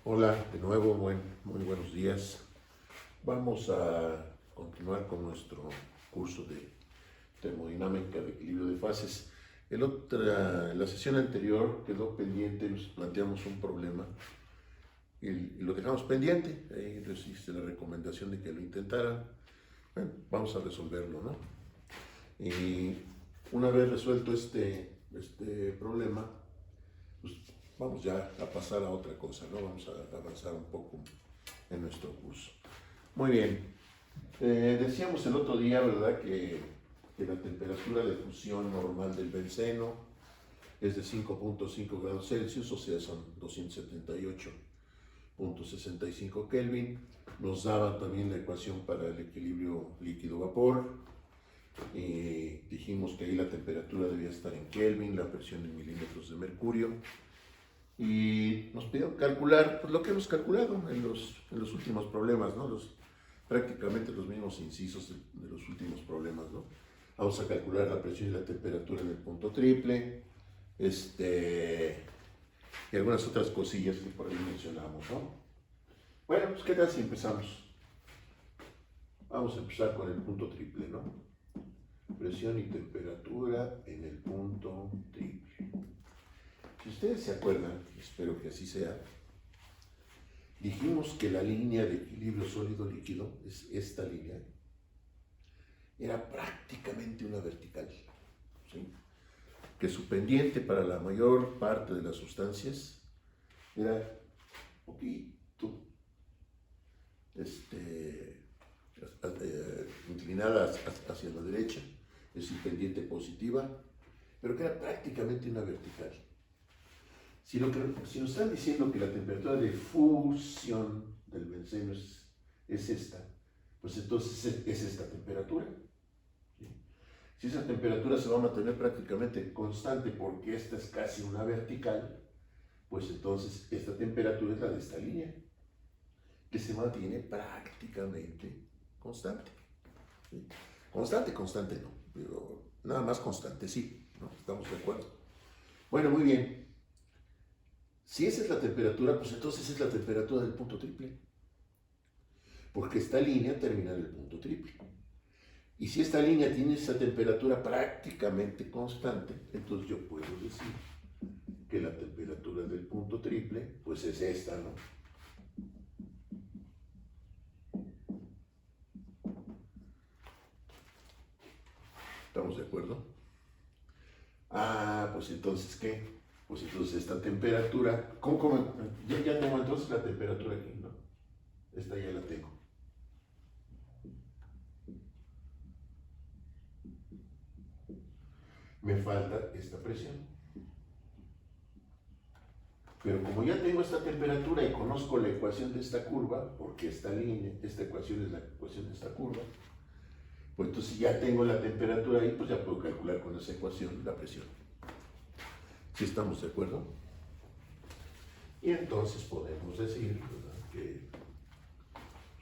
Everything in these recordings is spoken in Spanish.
Hola, de nuevo, muy buenos días. Vamos a continuar con nuestro curso de termodinámica de equilibrio de fases. En la sesión anterior quedó pendiente, nos planteamos un problema y lo dejamos pendiente. Ahí les hice la recomendación de que lo intentaran. Bueno, vamos a resolverlo, ¿no? Y una vez resuelto este problema, pues vamos ya a pasar a otra cosa, ¿no? Vamos a avanzar un poco en nuestro curso. Muy bien. Decíamos el otro día, ¿verdad?, que la temperatura de fusión normal del benceno es de 5.5 grados Celsius, o sea, son 278.65 Kelvin. Nos daba también la ecuación para el equilibrio líquido-vapor. Dijimos que ahí la temperatura debía estar en Kelvin, la presión en milímetros de mercurio. Y nos pidió calcular pues, lo que hemos calculado en los últimos problemas, ¿no? Prácticamente los mismos incisos de los últimos problemas, ¿no? Vamos a calcular la presión y la temperatura en el punto triple, y algunas otras cosillas que por ahí mencionamos, ¿no? Bueno, pues ¿qué tal si empezamos? Vamos a empezar con el punto triple, ¿no? Presión y temperatura en el punto triple. Si ustedes se acuerdan, espero que así sea, dijimos que la línea de equilibrio sólido-líquido, es esta línea, era prácticamente una vertical, ¿sí? Que su pendiente para la mayor parte de las sustancias era un poquito inclinada hacia la derecha, es decir, pendiente positiva, pero que era prácticamente una vertical. Si nos están diciendo que la temperatura de fusión del benceno es esta, pues entonces es esta temperatura. ¿Sí? Si esa temperatura se va a mantener prácticamente constante porque esta es casi una vertical, pues entonces esta temperatura es la de esta línea, que se mantiene prácticamente constante. ¿Sí? Constante no, pero nada más constante sí, ¿no? ¿Estamos de acuerdo? Bueno, muy bien. Si esa es la temperatura, pues entonces es la temperatura del punto triple, porque esta línea termina en el punto triple. Y si esta línea tiene esa temperatura prácticamente constante, entonces yo puedo decir que la temperatura del punto triple, pues es esta, ¿no? ¿Estamos de acuerdo? Ah, pues entonces, ¿qué? Pues entonces esta temperatura, ¿cómo? Ya tengo entonces la temperatura aquí, ¿no? Esta ya la tengo. Me falta esta presión. Pero como ya tengo esta temperatura y conozco la ecuación de esta curva, porque esta ecuación es la ecuación de esta curva, pues entonces ya tengo la temperatura ahí, pues ya puedo calcular con esa ecuación la presión. ¿Sí estamos de acuerdo? Y entonces podemos decir, ¿verdad?, que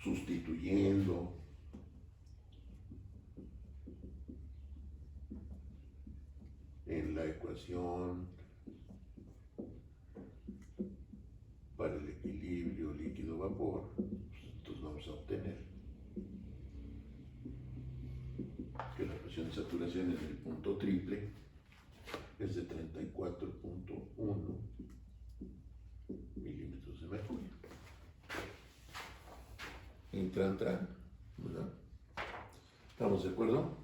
sustituyendo en la ecuación para el equilibrio líquido-vapor, pues entonces vamos a obtener que la presión de saturación en el punto triple es de 34.1 milímetros de mercurio. Entran, ¿verdad? ¿Estamos de acuerdo?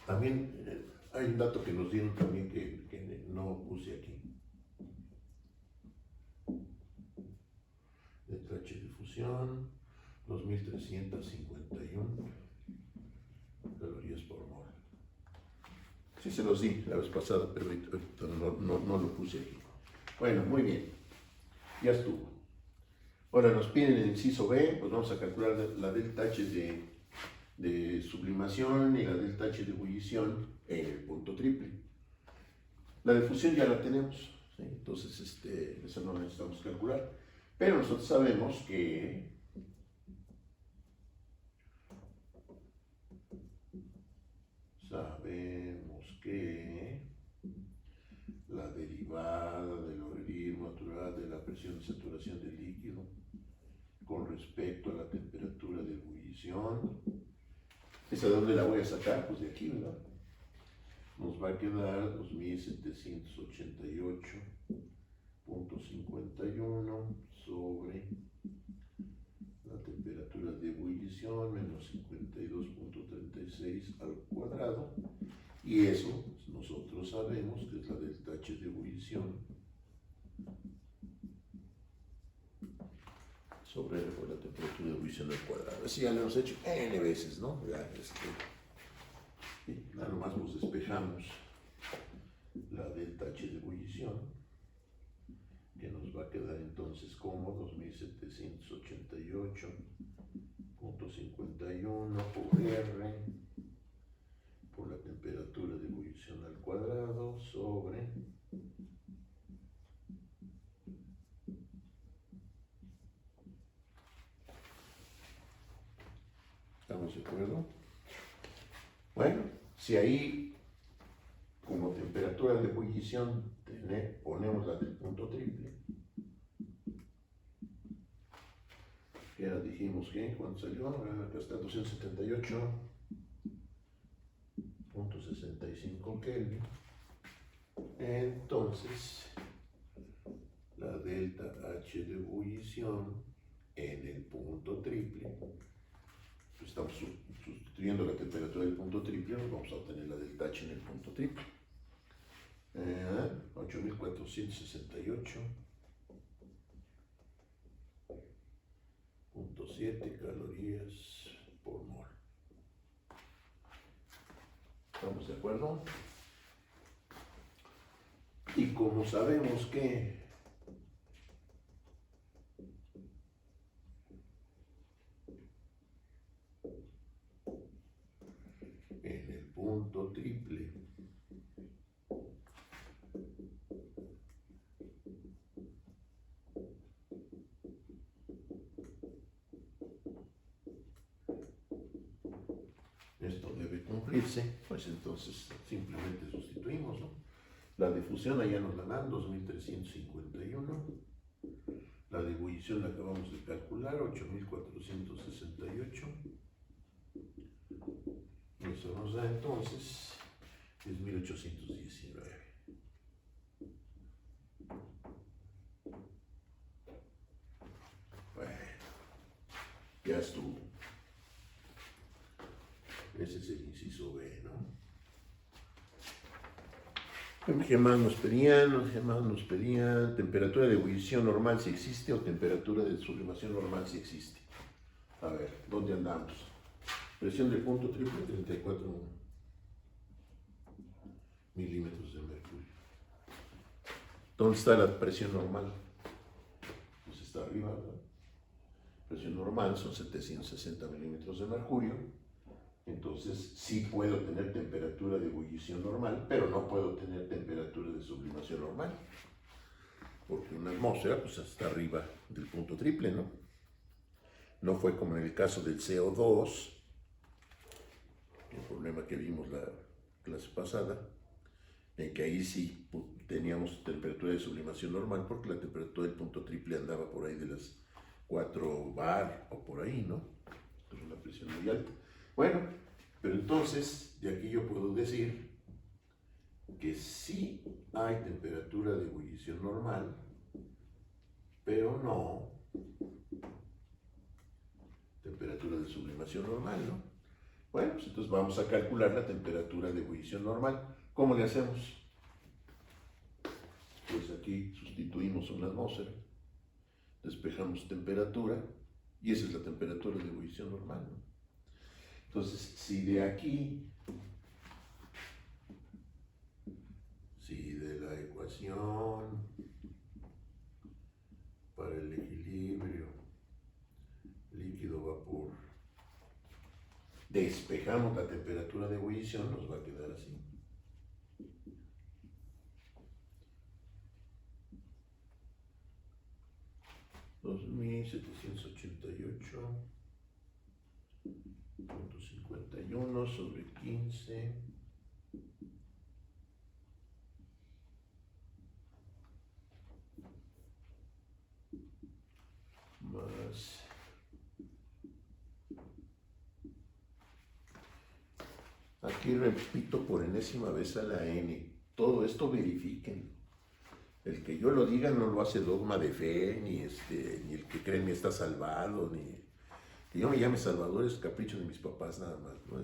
También hay un dato que nos dieron también que no puse aquí. Letra H de fusión, 2351 calorías por mol. Sí se los di la vez pasada, pero ahorita no lo puse aquí. Bueno, muy bien. Ya estuvo. Ahora nos piden el inciso B, pues vamos a calcular la delta H de sublimación y la delta H de ebullición en el punto triple. La de fusión ya la tenemos, ¿sí? Entonces esa no la necesitamos calcular. Pero nosotros sabemos que la derivada del logaritmo natural de la presión de saturación del líquido con respecto a la temperatura de ebullición. ¿Esa de dónde la voy a sacar? Pues de aquí, ¿verdad? Nos va a quedar 2788.51 sobre la temperatura de ebullición menos 52.36 al cuadrado. Y eso nosotros sabemos que es la delta H de ebullición sobre la temperatura de ebullición al cuadrado. Así ya lo hemos hecho N veces, ¿no? Ya, nada más nos despejamos la delta H de ebullición, que nos va a quedar entonces como 2788.51 por R por la temperatura de ebullición al cuadrado sobre ¿estamos de acuerdo? Bueno, si ahí como temperatura de ebullición ponemos la del punto triple, que ya dijimos que cuando salió, acá está 278.65 Kelvin. Entonces, la delta H de ebullición en el punto triple, pues estamos sustituyendo la temperatura del punto triple, vamos a obtener la delta H en el punto triple. 8.468.7 calorías por mol. ¿Estamos de acuerdo? Y como sabemos que en el punto triple esto debe cumplirse, pues entonces simplemente sustituimos, ¿no? La difusión allá nos la dan 2351, la de ebullición la acabamos de calcular, 8468, y eso nos da entonces 10.819. Bueno, ya estuvo. Ese es el inciso B, ¿no? ¿Qué más nos pedían? Temperatura de ebullición normal si existe o temperatura de sublimación normal si existe. A ver, ¿dónde andamos? Presión del punto triple, 34 milímetros de mercurio. ¿Dónde está la presión normal? Pues está arriba, ¿verdad? Presión normal son 760 milímetros de mercurio. Entonces sí puedo tener temperatura de ebullición normal, pero no puedo tener temperatura de sublimación normal, porque una atmósfera pues está arriba del punto triple, ¿no? No fue como en el caso del CO2, el problema que vimos la clase pasada, en que ahí sí teníamos temperatura de sublimación normal, porque la temperatura del punto triple andaba por ahí de las 4 bar o por ahí, ¿no? Entonces una presión muy alta. Bueno, pero entonces de aquí yo puedo decir que sí hay temperatura de ebullición normal, pero no temperatura de sublimación normal, ¿no? Bueno, pues entonces vamos a calcular la temperatura de ebullición normal. ¿Cómo le hacemos? Pues aquí sustituimos una atmósfera, despejamos temperatura, y esa es la temperatura de ebullición normal, ¿no? Entonces, si de aquí, si de la ecuación para el equilibrio líquido-vapor despejamos la temperatura de ebullición, nos va a quedar así. $2.788.51 sobre 15 Aquí repito por enésima vez a la N. Todo esto verifiquen. El que yo lo diga no lo hace dogma de fe, ni el que cree en mí está salvado, ni que yo me llame Salvador es capricho de mis papás nada más, ¿no?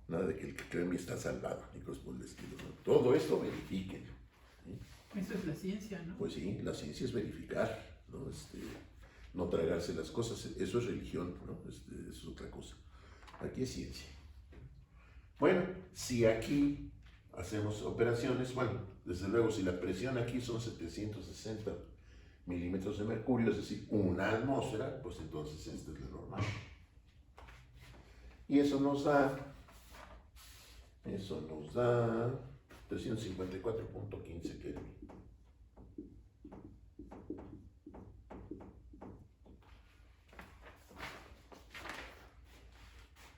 Nada de que el que cree en mí está salvado, ni cosas por el estilo, ¿no? Todo esto verifiquen. ¿Sí? Eso es la ciencia, ¿no? Pues sí, la ciencia es verificar, ¿no? No tragarse las cosas, eso es religión, ¿no? Es otra cosa. Aquí es ciencia. Bueno, si aquí hacemos operaciones, bueno, desde luego si la presión aquí son 760 milímetros de mercurio, es decir, una atmósfera, pues entonces esta es la normal. Y eso nos da 354.15 Kelvin.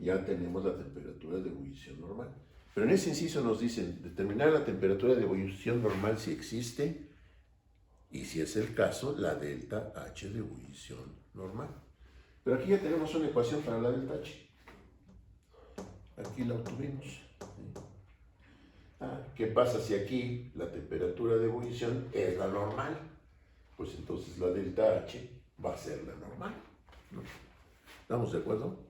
Ya tenemos la temperatura de ebullición normal. Pero en ese inciso nos dicen determinar la temperatura de ebullición normal si existe y si es el caso, la delta H de ebullición normal. Pero aquí ya tenemos una ecuación para la delta H. Aquí la obtuvimos. ¿Qué pasa si aquí la temperatura de ebullición es la normal? Pues entonces la delta H va a ser la normal, ¿no? ¿Estamos de acuerdo?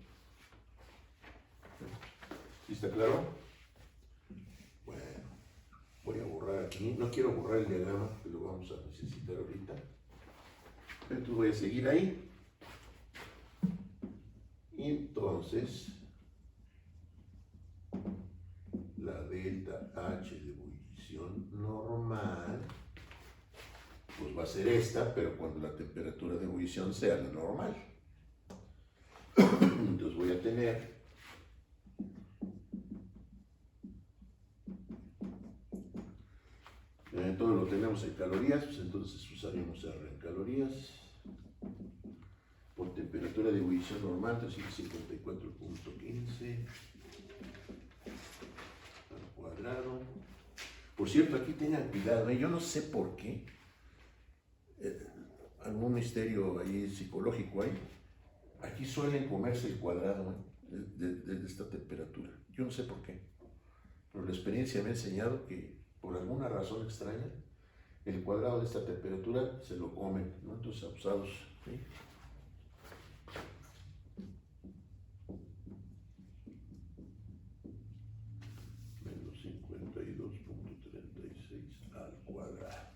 ¿Sí está claro? Bueno, voy a borrar aquí. No quiero borrar el diagrama, que lo vamos a necesitar ahorita. Entonces voy a seguir ahí. Y entonces, la delta H de ebullición normal, pues va a ser esta, pero cuando la temperatura de ebullición sea la normal. Entonces voy a tener todo lo tenemos en calorías, pues entonces usaremos R en calorías. Por temperatura de ebullición normal, 354.15 al cuadrado. Por cierto, aquí tengan cuidado, yo no sé por qué, algún misterio ahí psicológico hay. Aquí suelen comerse el cuadrado de esta temperatura. Yo no sé por qué, pero la experiencia me ha enseñado que por alguna razón extraña, el cuadrado de esta temperatura se lo comen, ¿no? Entonces, abusados, ¿sí? Menos 52.36 al cuadrado.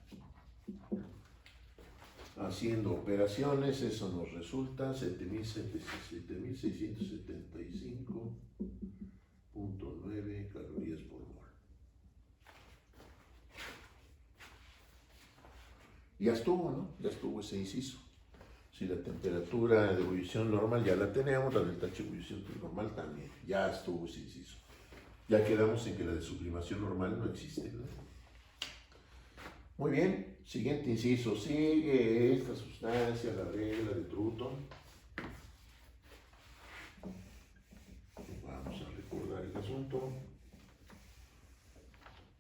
Haciendo operaciones, eso nos resulta 7.675.9 calorías por mol. Ya estuvo, ¿no? Ya estuvo ese inciso. Si la temperatura de ebullición normal ya la tenemos, la delta H de ebullición normal también. Ya estuvo ese inciso. Ya quedamos en que la de sublimación normal no existe, ¿no? Muy bien, siguiente inciso. Sigue esta sustancia, la regla de Troughton. Vamos a recordar el asunto.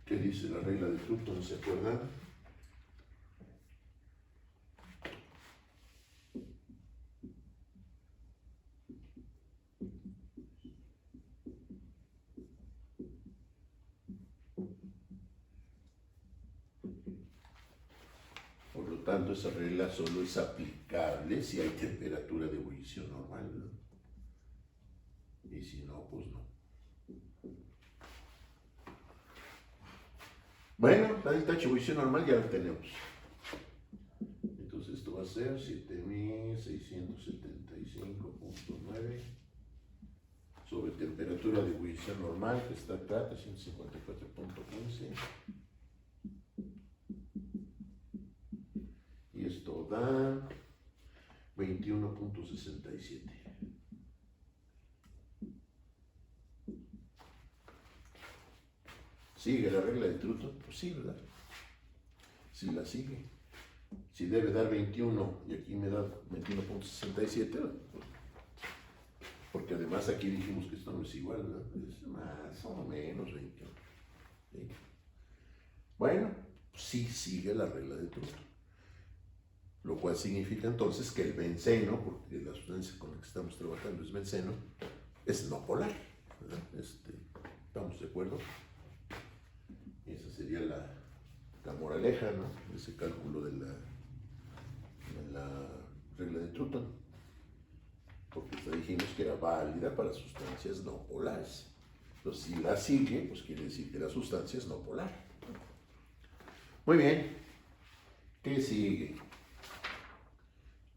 ¿Qué dice la regla de Troughton? ¿Se acuerdan? Por lo tanto, esa regla solo es aplicable si hay temperatura de ebullición normal, ¿no? Y si no, pues no. Bueno, la delta H de ebullición normal ya la tenemos. Entonces esto va a ser 7.675.9 sobre temperatura de ebullición normal, que está acá, 354.15. Y esto da 21.67. ¿Sigue la regla de Troughton? Pues sí, ¿verdad? Si la sigue. Si debe dar 21 y aquí me da 21.67, porque además aquí dijimos que esto no es igual, ¿verdad? Es más o menos 21. ¿Sí? Bueno, sí sigue la regla de Troughton. Lo cual significa entonces que el benceno, porque la sustancia con la que estamos trabajando es benceno, es no polar. ¿verdad? ¿Estamos de acuerdo? Esa sería la moraleja, ¿no? Ese cálculo de la regla de Newton, porque ya dijimos que era válida para sustancias no polares. Entonces, si la sigue, pues quiere decir que la sustancia es no polar. Muy bien. ¿Qué sigue?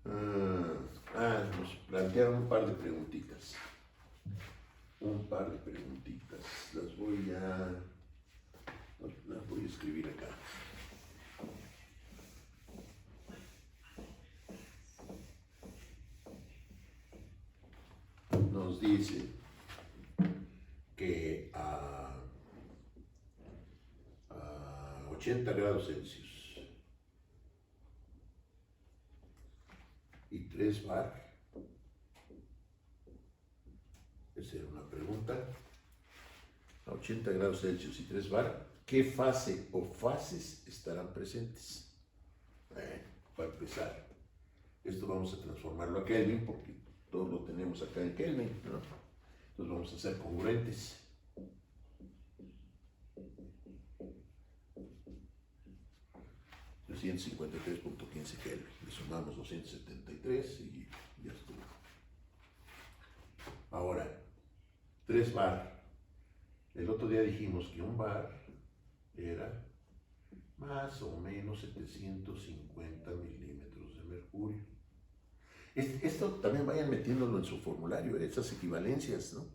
Nos plantearon un par de preguntitas. Las voy a escribir acá. Nos dice que a 80 grados Celsius y 3 bar, esa era una pregunta, a 80 grados Celsius y 3 bar, ¿qué fase o fases estarán presentes? Para empezar, esto vamos a transformarlo a Kelvin porque todo lo tenemos acá en Kelvin, ¿no? Entonces vamos a ser congruentes. De 153.15 Kelvin. Le sumamos 273 y ya estuvo. Ahora, 3 bar. El otro día dijimos que un bar era más o menos 750 milímetros de mercurio. Esto también vayan metiéndolo en su formulario, esas equivalencias, ¿no?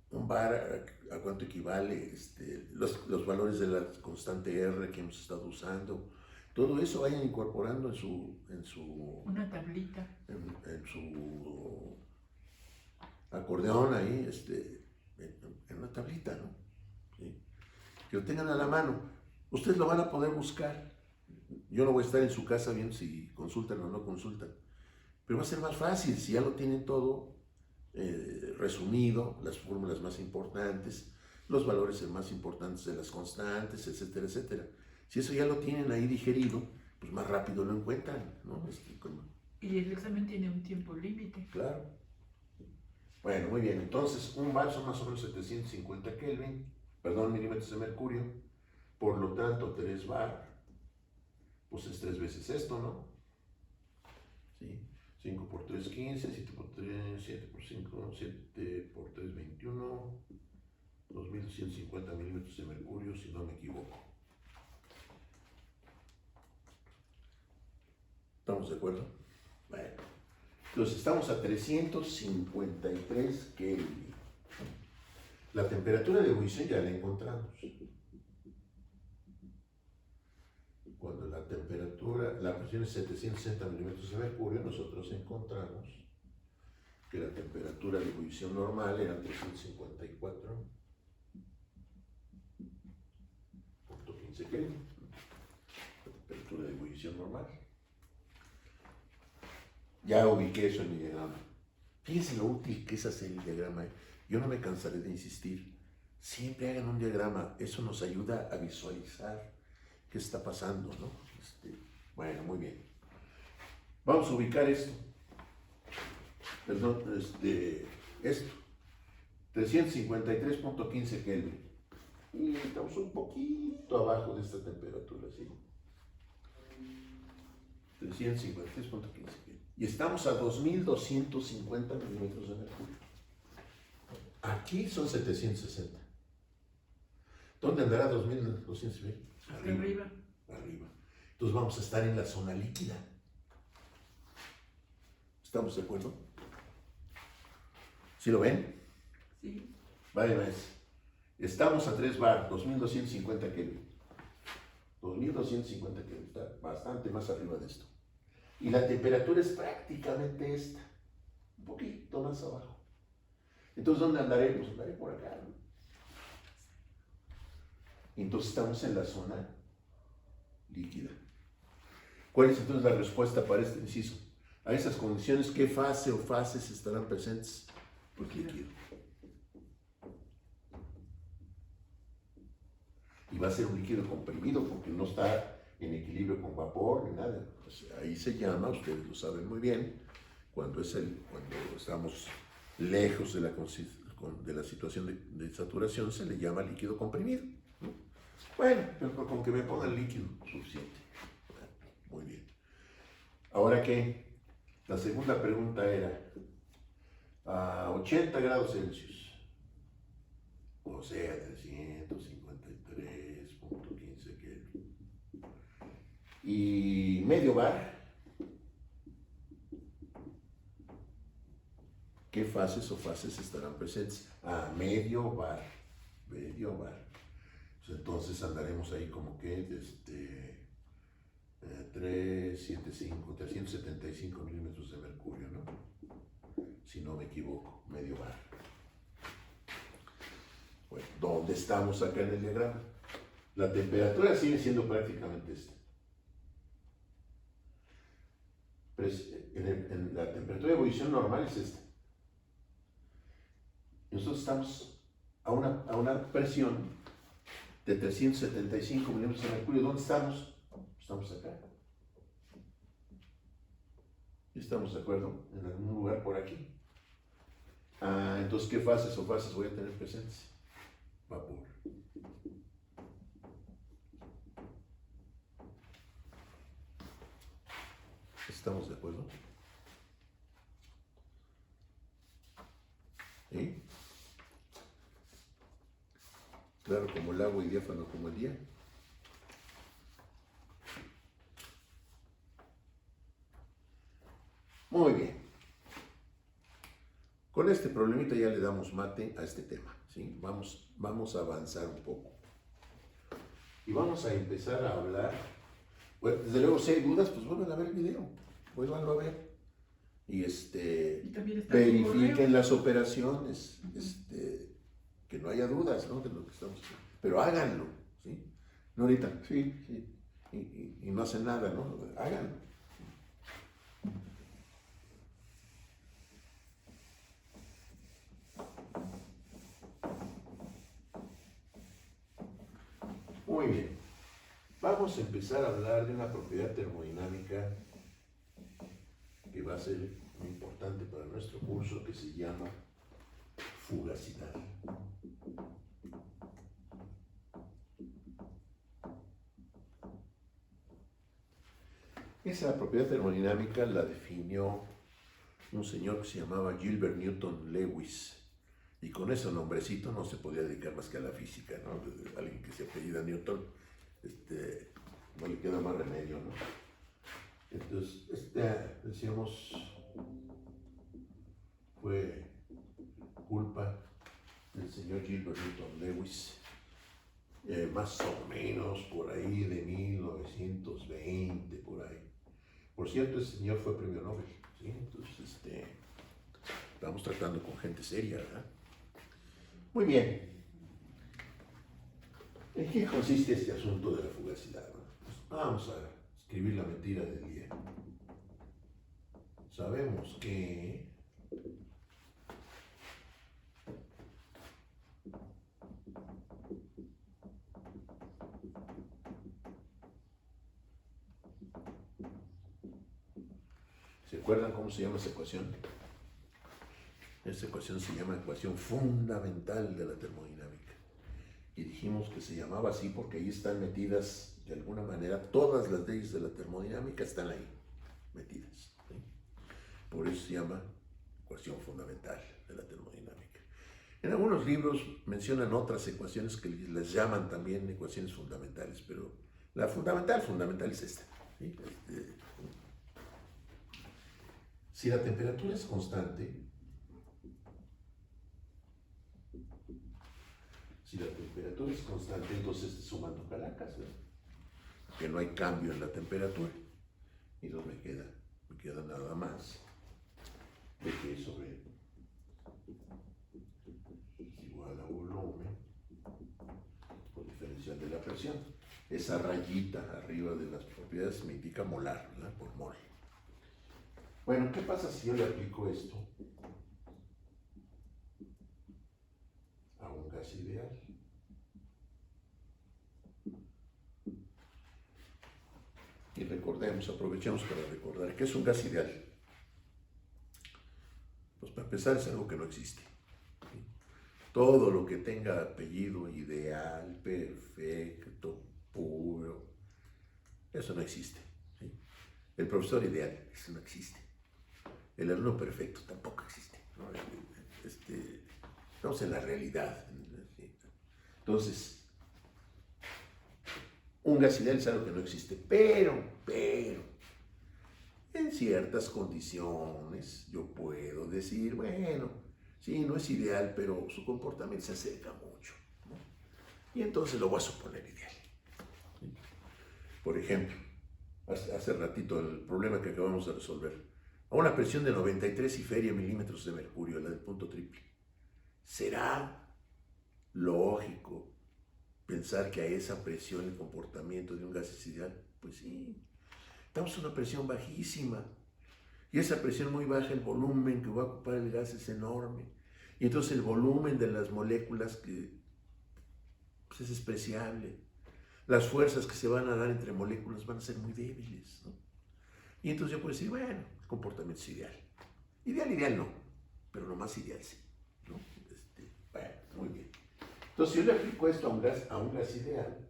Un bar, ¿a cuánto equivale? Los valores de la constante R que hemos estado usando, todo eso vayan incorporando en su una tablita, en su acordeón ahí, en una tablita, ¿no? ¿Sí? Que lo tengan a la mano. Ustedes lo van a poder buscar. Yo no voy a estar en su casa viendo si consultan o no consultan, pero va a ser más fácil si ya lo tienen todo resumido, las fórmulas más importantes, los valores más importantes de las constantes, etcétera, etcétera. Si eso ya lo tienen ahí digerido, pues más rápido lo encuentran, ¿no? Y el examen tiene un tiempo límite. Claro. Bueno, muy bien. Entonces, un bar son más o menos 750 milímetros de mercurio. Por lo tanto, 3 bar, pues es 3 veces esto, ¿no? ¿Sí? 5 por 3, 15, 7 por 3, 7 por 5, 7 por 3, 21, 2250 milímetros de mercurio, si no me equivoco. ¿Estamos de acuerdo? Bueno, entonces estamos a 353 Kelvin. La temperatura de ebullición ya la encontramos. Cuando la presión es 760 milímetros de mercurio, nosotros encontramos que la temperatura de ebullición normal era 354.15 Kelvin. La temperatura de ebullición normal. Ya ubiqué eso en mi diagrama. Fíjense lo útil que es hacer el diagrama. Yo no me cansaré de insistir. Siempre hagan un diagrama. Eso nos ayuda a visualizar qué está pasando, ¿no? Bueno, muy bien. Vamos a ubicar esto. Perdón, esto. 353.15 Kelvin. Y estamos un poquito abajo de esta temperatura, ¿sí? 353.15 Kelvin. Y estamos a 2250 milímetros de mercurio. Aquí son 760. ¿Dónde andará 2220? Arriba. Entonces vamos a estar en la zona líquida. ¿Estamos de acuerdo? ¿Sí lo ven? Sí. Vale, estamos a 3 bar, 2250 Kelvin. 2250 Kelvin, está bastante más arriba de esto. Y la temperatura es prácticamente esta, un poquito más abajo. Entonces, ¿dónde andaré? Pues andaré por acá, ¿no? Entonces estamos en la zona líquida. ¿Cuál es entonces la respuesta para este inciso? A esas condiciones, ¿qué fase o fases estarán presentes? Pues líquido. Y va a ser un líquido comprimido porque no está en equilibrio con vapor ni nada. Pues ahí se llama, ustedes lo saben muy bien, cuando estamos lejos de de la situación de saturación, se le llama líquido comprimido, ¿no? Bueno, pero con que me pongan líquido, suficiente. Bueno, muy bien. Ahora que la segunda pregunta era, a 80 grados Celsius, o sea, 353.15 Kelvin, y medio bar, ¿qué fases o fases estarán presentes? A medio bar, medio bar. Pues entonces andaremos ahí como que 375 milímetros de mercurio, ¿no? Si no me equivoco, medio bar. Bueno, ¿dónde estamos acá en el diagrama? La temperatura sigue siendo prácticamente esta. En la temperatura de ebullición normal es esta. Nosotros estamos a una presión de 375 milímetros de mercurio. ¿Dónde estamos? Estamos acá. ¿Estamos de acuerdo? En algún lugar por aquí. Entonces, ¿qué fases o fases voy a tener presentes? Vapor. ¿Estamos de acuerdo? ¿Sí? Claro, como el agua y diáfano como el día. Muy bien. Con este problemita ya le damos mate a este tema, ¿sí? Vamos a avanzar un poco. Y vamos a empezar a hablar. Bueno, desde luego, si hay dudas, pues vuelvan a ver el video. Vuelvan a ver. Y Y también está tu verifiquen correo. las operaciones. Que no haya dudas, ¿no? De lo que estamos haciendo. Pero háganlo, ¿sí? No ahorita, sí. Y no hacen nada, ¿no? Háganlo. Muy bien. Vamos a empezar a hablar de una propiedad termodinámica que va a ser muy importante para nuestro curso, que se llama fugacidad. Esa propiedad termodinámica la definió un señor que se llamaba Gilbert Newton Lewis, y con ese nombrecito no se podía dedicar más que a la física, ¿no? Alguien que se apellida Newton, no le queda más remedio, ¿no? Entonces, decíamos, fue culpa del señor Gilbert Newton Lewis, más o menos por ahí de 1920, por ahí. Por cierto, ese señor fue premio Nobel, ¿sí? Entonces, estamos tratando con gente seria, ¿verdad? Muy bien. ¿En qué consiste este asunto de la fugacidad? Pues vamos a escribir la mentira del día. Sabemos que ¿se acuerdan cómo se llama esa ecuación? Esta ecuación se llama ecuación fundamental de la termodinámica. Y dijimos que se llamaba así porque ahí están metidas, de alguna manera, todas las leyes de la termodinámica están ahí, metidas, ¿sí? Por eso se llama ecuación fundamental de la termodinámica. En algunos libros mencionan otras ecuaciones que les llaman también ecuaciones fundamentales, pero la fundamental es esta, ¿sí? Si la temperatura es constante, entonces se suman dos calacas, ¿no? Que no hay cambio en la temperatura. Y entonces me queda nada más de que sobre es igual a volumen por diferencial de la presión. Esa rayita arriba de las propiedades me indica molar, ¿verdad? Por mol. Bueno, ¿qué pasa si yo le aplico esto a un gas ideal? Y recordemos, aprovechemos para recordar, ¿qué es un gas ideal? Pues para empezar es algo que no existe. ¿Sí? Todo lo que tenga apellido ideal, perfecto, puro, eso no existe. ¿Sí? El profesor ideal, eso no existe. El alumno perfecto tampoco existe. ¿No? Estamos en la realidad. ¿Sí? Entonces, un gas ideal es algo que no existe, pero, en ciertas condiciones yo puedo decir, bueno, sí, no es ideal, pero su comportamiento se acerca mucho, ¿no? Y entonces lo voy a suponer ideal. ¿Sí? Por ejemplo, hace ratito el problema que acabamos de resolver, a una presión de 93 y feria milímetros de mercurio, la del punto triple, ¿será lógico pensar que a esa presión el comportamiento de un gas es ideal? Pues sí, estamos a una presión bajísima y esa presión muy baja, el volumen que va a ocupar el gas es enorme y entonces el volumen de las moléculas que, pues, es despreciable. Las fuerzas que se van a dar entre moléculas van a ser muy débiles, ¿no? Y entonces yo puedo decir, bueno, el comportamiento es ideal. Ideal no, pero lo más ideal sí, ¿no? Bueno, muy bien. Entonces, si yo le aplico esto a un gas ideal,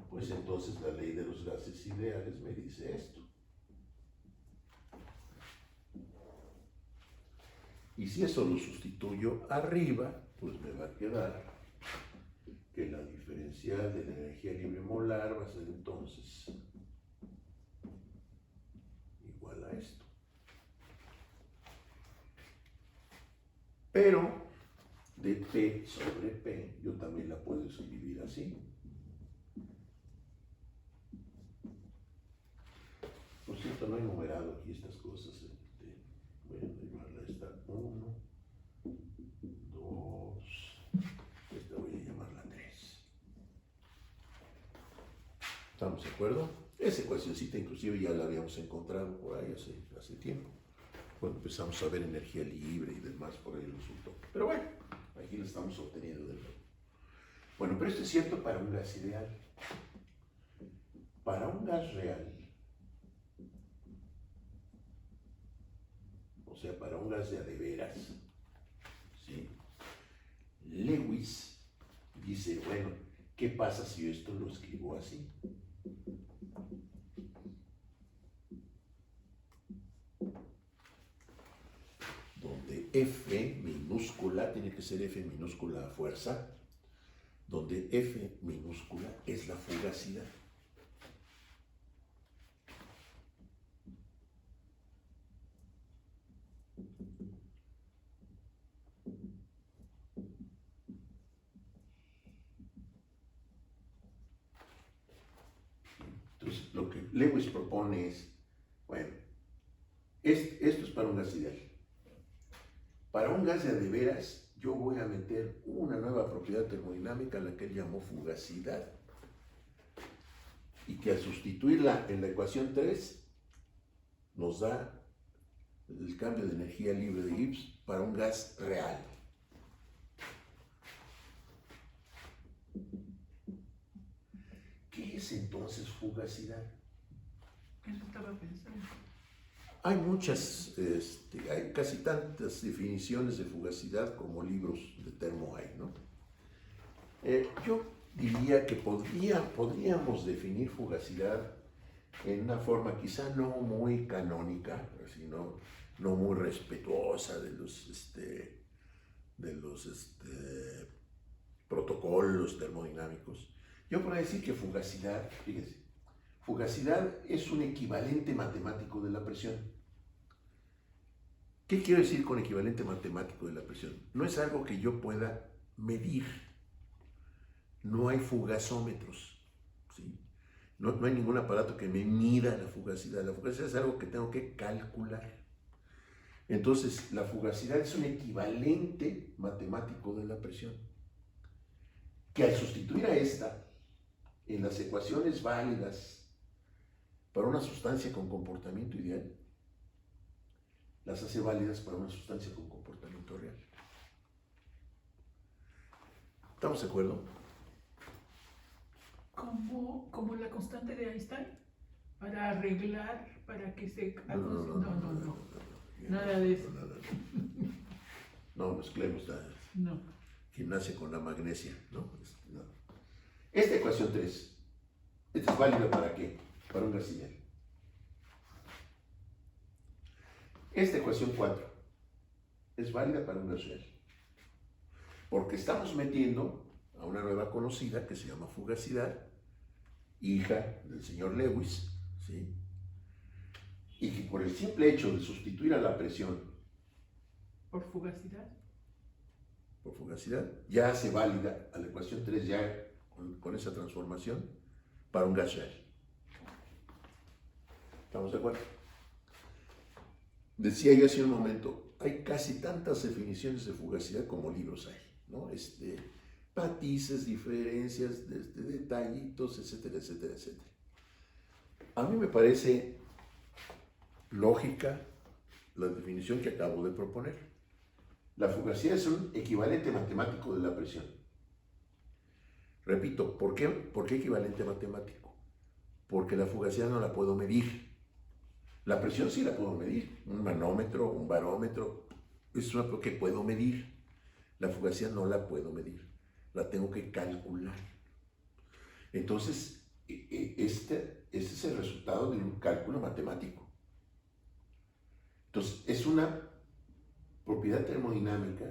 pues entonces la ley de los gases ideales me dice esto. Y si eso lo sustituyo arriba, pues me va a quedar que la diferencial de la energía libre molar va a ser entonces igual a esto. Pero de P sobre P, yo también la puedo escribir así. Por cierto, no he numerado aquí estas cosas. Voy a llamarla esta 1, 2, esta voy a llamarla 3. ¿Estamos de acuerdo? Esa ecuacióncita inclusive ya la habíamos encontrado por ahí hace tiempo. Cuando empezamos a ver energía libre y demás, por ahí resultó. Pero bueno, aquí lo estamos obteniendo de nuevo. Bueno, pero esto es cierto para un gas ideal. Para un gas real, o sea, para un gas de a de veras, ¿sí? Lewis dice, bueno, ¿qué pasa si yo esto lo escribo así? Donde F minúscula tiene que ser F minúscula a fuerza, donde F minúscula es la fugacidad. Entonces, lo que Lewis propone es, bueno, esto es para un gas ideal. Para un gas de a de veras, yo voy a meter una nueva propiedad termodinámica, la que él llamó fugacidad, y que al sustituirla en la ecuación 3, nos da el cambio de energía libre de Gibbs para un gas real. ¿Qué es entonces fugacidad? Eso estaba pensando. Hay muchas, hay casi tantas definiciones de fugacidad como libros de termo hay, ¿no? Yo diría que podríamos definir fugacidad en una forma quizá no muy canónica, sino no muy respetuosa de los protocolos termodinámicos. Yo podría decir que fugacidad, fíjense, fugacidad es un equivalente matemático de la presión. ¿Qué quiero decir con equivalente matemático de la presión? No es algo que yo pueda medir. No hay fugazómetros, ¿sí? No hay ningún aparato que me mida la fugacidad. La fugacidad es algo que tengo que calcular. Entonces, la fugacidad es un equivalente matemático de la presión, que al sustituir a esta en las ecuaciones válidas para una sustancia con comportamiento ideal, las hace válidas para una sustancia con comportamiento real. ¿Estamos de acuerdo? Como la constante de Einstein, para arreglar, para que se... No. Nada de eso. No, mezclemos la No. gimnasia con la magnesia, ¿no? No. Esta ecuación 3, ¿esta es válida para qué? Para un gas ideal. Esta ecuación 4 es válida para un gas real. Porque estamos metiendo a una nueva conocida que se llama fugacidad, hija del señor Lewis, ¿sí? Y que por el simple hecho de sustituir a la presión ¿Por fugacidad? por fugacidad, ya hace válida a la ecuación 3 ya con esa transformación para un gas real. ¿Estamos de acuerdo? Decía yo hace un momento, hay casi tantas definiciones de fugacidad como libros hay, ¿no? Matices, diferencias, detallitos, etcétera, etcétera, etcétera. A mí me parece lógica la definición que acabo de proponer. La fugacidad es un equivalente matemático de la presión. Repito, ¿por qué equivalente matemático? Porque la fugacidad no la puedo medir. La presión sí la puedo medir. Un manómetro, un barómetro, es una que puedo medir. La fugacidad no la puedo medir. La tengo que calcular. Entonces, este es el resultado de un cálculo matemático. Entonces, es una propiedad termodinámica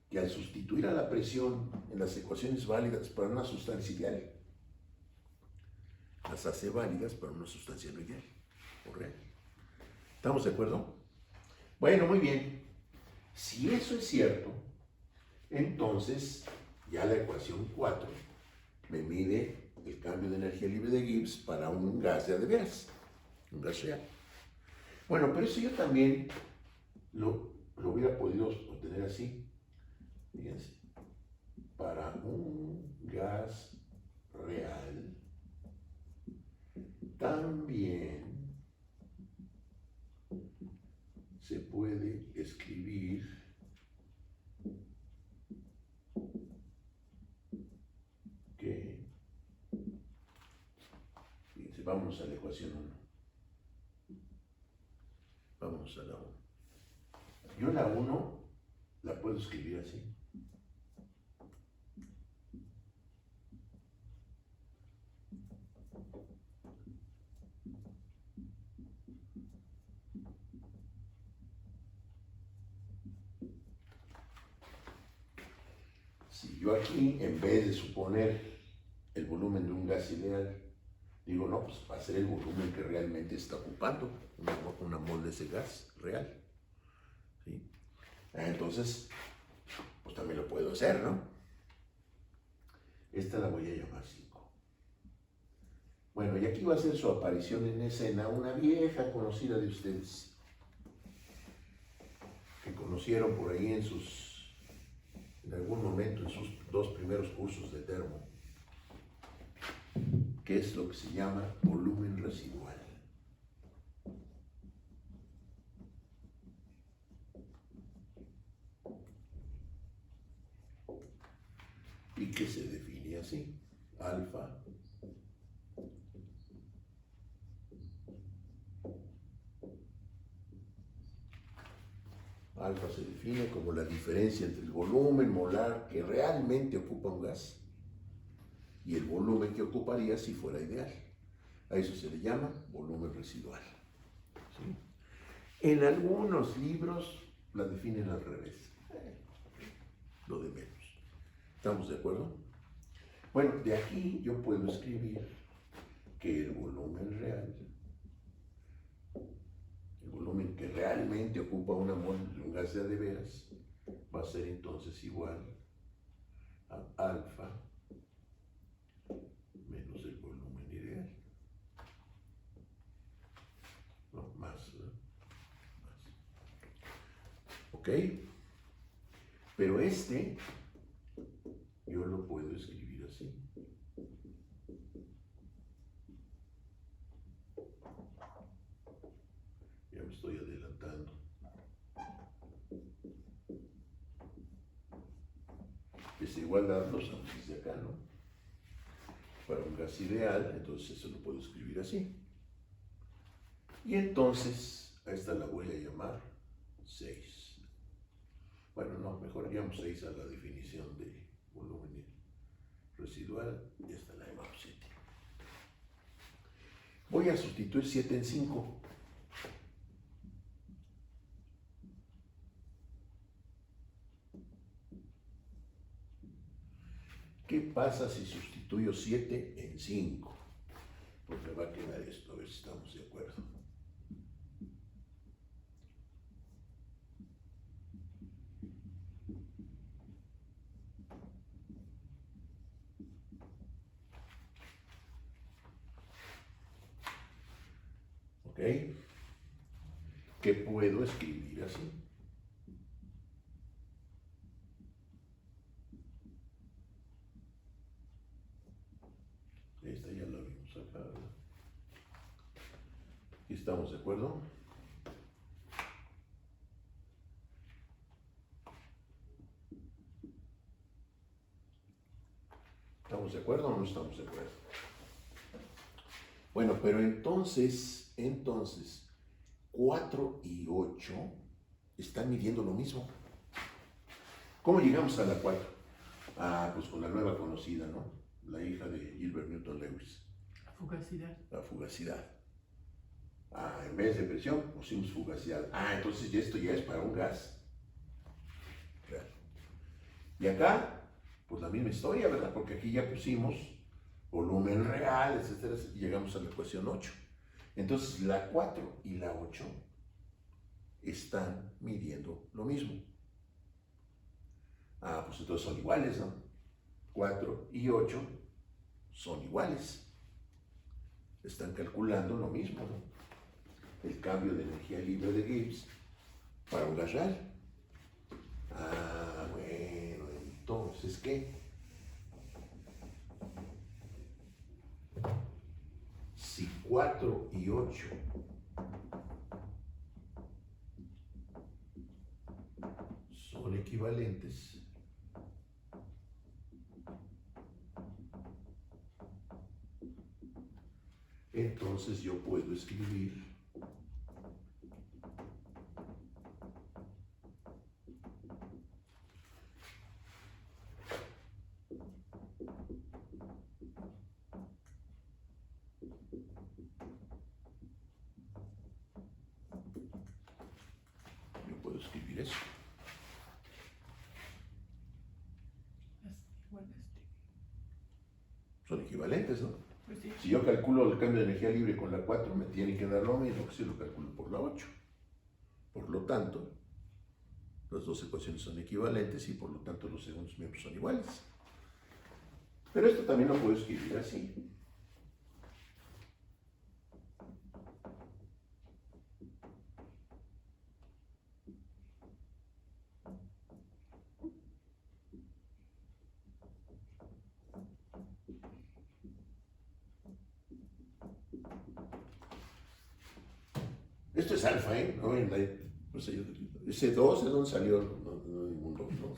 que al sustituir a la presión en las ecuaciones válidas para una sustancia ideal, las hace válidas para una sustancia no ideal o real. ¿Estamos de acuerdo? Bueno, muy bien. Si eso es cierto, entonces ya la ecuación 4 me mide el cambio de energía libre de Gibbs para un gas de veras, un gas real. Bueno, pero eso yo también lo hubiera podido obtener así. Fíjense, para un gas real también se puede escribir que, fíjense, vamos a la ecuación 1. Vamos a la 1. Yo la 1 la puedo escribir así. Si yo aquí, en vez de suponer el volumen de un gas ideal, digo, no, pues va a ser el volumen que realmente está ocupando una mol de ese gas real. ¿Sí? Entonces, pues también lo puedo hacer, ¿no? Esta la voy a llamar 5. Bueno, y aquí va a ser su aparición en escena una vieja conocida de ustedes, que conocieron por ahí en algún momento en sus 2 primeros cursos de termo, que es lo que se llama volumen residual. Y que se define así: alfa se define como la diferencia entre el volumen molar que realmente ocupa un gas y el volumen que ocuparía si fuera ideal. A eso se le llama volumen residual. ¿Sí? En algunos libros la definen al revés. Lo de menos. ¿Estamos de acuerdo? Bueno, de aquí yo puedo escribir que el volumen real, el volumen que realmente ocupa una mol de un gas de veras, va a ser entonces igual a alfa menos el volumen ideal. No, más, ¿no? Más. ¿Ok? Pero yo lo puedo escribir así. Ya me estoy adelantando. Esa igualdad los antes de acá, ¿no? Para un gas ideal, entonces eso lo puedo escribir así. Y entonces, a esta la voy a llamar 6. Bueno, no, mejor vamos a ir a la definición de volumen residual. Ya está la EMAP 7. Voy a sustituir 7 en 5. ¿Qué pasa si sustituyo 7 en 5? Pues me va a quedar esto, a ver si estamos de acuerdo. ¿Ok? ¿Qué puedo escribir así? Esta ya la vimos acá, ¿verdad? ¿Estamos de acuerdo? ¿Estamos de acuerdo o no estamos de acuerdo? Bueno, pero entonces, 4 y 8 están midiendo lo mismo. ¿Cómo llegamos a la 4? Ah, pues con la nueva conocida, ¿no? La hija de Gilbert Newton Lewis. La fugacidad. La fugacidad. Ah, en vez de presión pusimos fugacidad. Ah, entonces esto ya es para un gas. Claro. Y acá, pues la misma historia, ¿verdad? Porque aquí ya pusimos volumen real, etcétera, y llegamos a la ecuación 8. Entonces la 4 y la 8 están midiendo lo mismo. Ah, pues entonces son iguales, ¿no? 4 y 8 son iguales. Están calculando lo mismo, ¿no? El cambio de energía libre de Gibbs para un gas real. Ah, bueno, entonces, ¿qué? Si 4 y 8 son equivalentes, entonces yo puedo escribir eso. Son equivalentes, ¿no? Pues sí. Si yo calculo el cambio de energía libre con la 4, me tiene que dar lo mismo que si lo calculo por la 8. Por lo tanto, las dos ecuaciones son equivalentes y por lo tanto los segundos miembros son iguales. Pero esto también lo puedo escribir así. Esto es alfa, ¿eh? No, ese 2 es donde salió, no ningún 2, ¿no?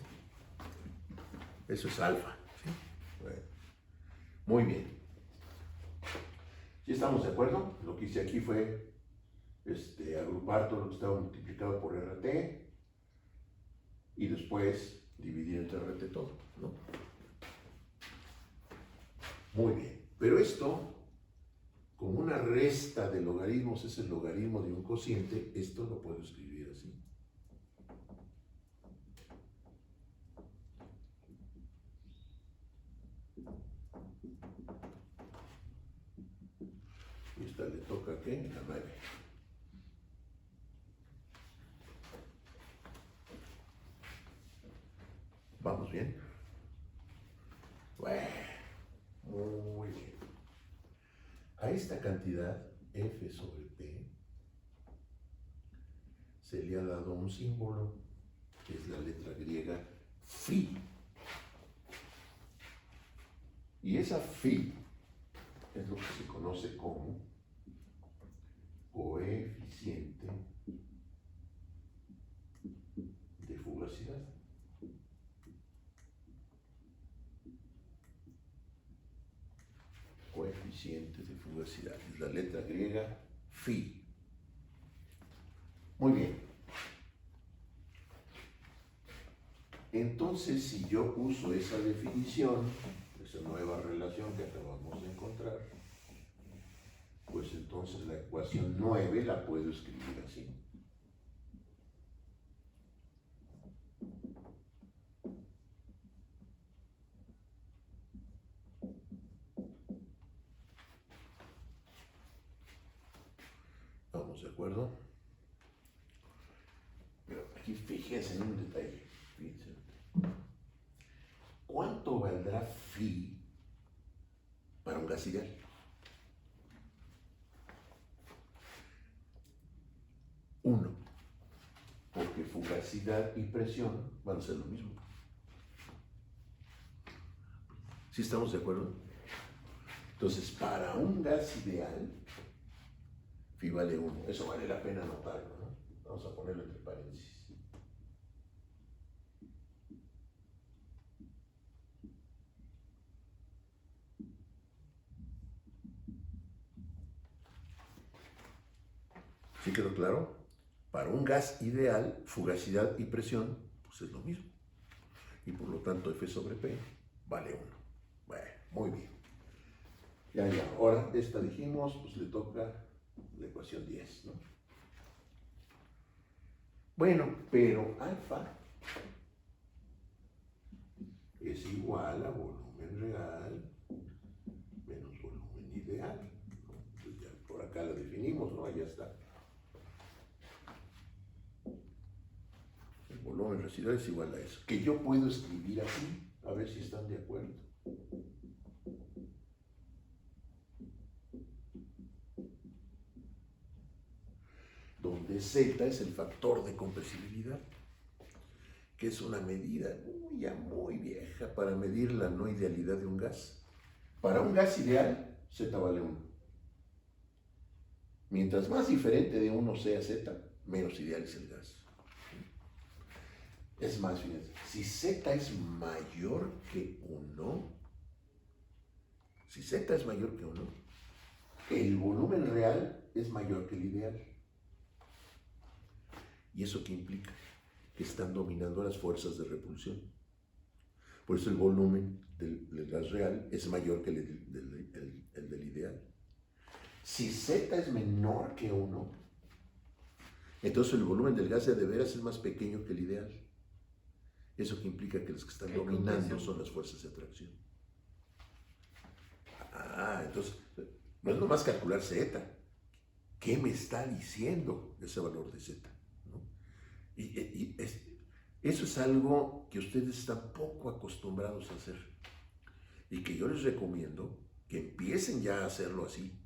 Eso es alfa. ¿Sí? Bueno, muy bien. ¿Sí estamos de acuerdo? Lo que hice aquí fue agrupar todo lo que estaba multiplicado por RT y después dividir entre RT todo, ¿no? Muy bien. Pero esto, como una resta de logaritmos es el logaritmo de un cociente, esto lo puedo escribir así. Y esta le toca ¿a qué? A 9. ¿Vamos bien? Bueno, muy bien. A esta cantidad, F sobre P, se le ha dado un símbolo, que es la letra griega phi. Y esa phi es lo que se conoce como coeficiente de fugacidad. Coeficiente de fugacidad, es la letra griega phi. Muy bien. Entonces, si yo uso esa definición, esa nueva relación que acabamos de encontrar, pues entonces la ecuación 9 la puedo escribir así. ¿Estamos de acuerdo? Pero aquí fíjense en un detalle. Fíjense. ¿Cuánto valdrá phi para un gas ideal? 1, porque fugacidad y presión van a ser lo mismo. ¿Sí estamos de acuerdo? Entonces, para un gas ideal, phi vale 1. Eso vale la pena anotarlo, ¿no? Vamos a ponerlo entre paréntesis. ¿Sí quedó claro? Para un gas ideal, fugacidad y presión, pues es lo mismo. Y por lo tanto, F sobre P vale 1. Bueno, muy bien. Ya. Ahora, esta dijimos, pues le toca la ecuación 10, ¿no? Bueno, pero alfa es igual a volumen real menos volumen ideal, ¿no? Pues ya por acá la definimos, ¿no? Ahí está. El volumen residual es igual a eso. Que yo puedo escribir así, a ver si están de acuerdo. Donde Z es el factor de compresibilidad, que es una medida muy vieja para medir la no idealidad de un gas. Para un gas ideal, Z vale 1. Mientras más diferente de 1 sea Z, menos ideal es el gas. Es más, fíjense, si Z es mayor que 1, si Z es mayor que 1, el volumen real es mayor que el ideal. ¿Y eso qué implica? Que están dominando las fuerzas de repulsión. Por eso el volumen del gas real es mayor que el del ideal. Si Z es menor que 1, entonces el volumen del gas de veras es más pequeño que el ideal. Eso que implica que los que están dominando son las fuerzas de atracción. Entonces, no es nomás calcular Z. ¿Qué me está diciendo ese valor de Z? ¿No? Eso es algo que ustedes están poco acostumbrados a hacer. Y que yo les recomiendo que empiecen ya a hacerlo así.